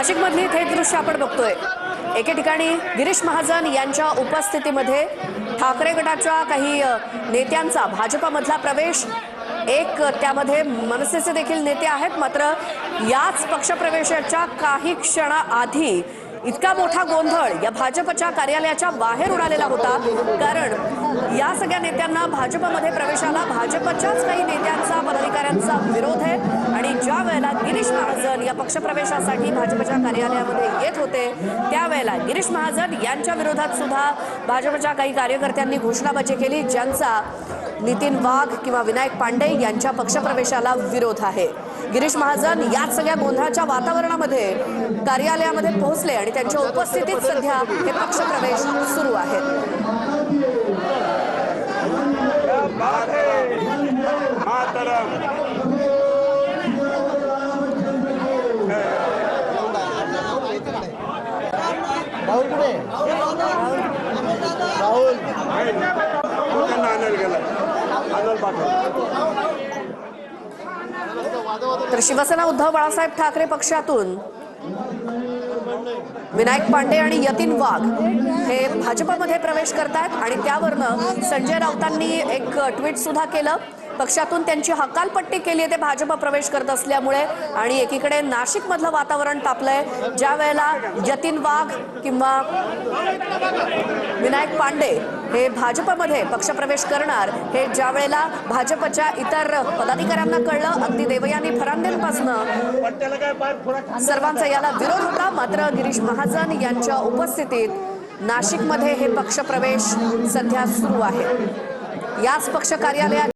नाशिकमधली थेट दृश्य आपण बघतोय। एके ठिकाणी गिरीश महाजन यांच्या उपस्थितीमध्ये ठाकरे गटाच्या काही नेत्यांचा भाजपमधला प्रवेश, एक त्यामध्ये मनसेचे देखील नेते आहेत। मात्र याच पक्षप्रवेशाच्या काही क्षणाआधी इतका मोठा गोंधळ या भाजपच्या कार्यालयाच्या बाहेर उडालेला होता, कारण या सगळ्या नेत्यांना भाजपमध्ये प्रवेशाला भाजपच्याच काही नेत्यांचा, पदाधिकाऱ्यांचा विरोध आहे। आणि ज्या वेळेला गिरीश महाजन या पक्षप्रवेशासाठी भाजपच्या कार्यालयामध्ये येत होते, त्यावेळेला गिरीश महाजन यांच्या विरोधात सुद्धा भाजपच्या काही कार्यकर्त्यांनी घोषणाबाजी केली, ज्यांचा नितीन वाघ किंवा विनायक पांडे यांच्या पक्षप्रवेशाला विरोध आहे। गिरीश महाजन या सगळ्या गोंधळाच्या वातावरणामध्ये कार्यालयामध्ये पोहोचले आणि त्यांच्या उपस्थितीत सध्या हे पक्षप्रवेश सुरू आहेत। तर शिवसेना उद्धव बाळासाहेब ठाकरे पक्षातून विनायक पांडे आणि यतीन वाघ हे भाजपमध्ये प्रवेश करतात आणि त्यावरनं संजय राऊतांनी एक ट्विट सुद्धा केलं। पक्षातून त्यांची हकालपट्टी केली आहे ते भाजप प्रवेश करत असल्यामुळे। आणि एकीकडे नाशिक मधलं वातावरण तापलंय, ज्या वेळेला यतीन वाघ किंवा विनायक पांडे हे भाजपमध्ये पक्षप्रवेश करणार हे ज्या वेळेला भाजपच्या इतर पदाधिकाऱ्यांना कळलं, अगदी देवयानी फरांदेंपासून सर्वांचा याला विरोध होता। मात्र गिरीश महाजन यांच्या उपस्थितीत नाशिकमध्ये हे पक्षप्रवेश सध्या सुरू आहे। याच पक्ष कार्यालयात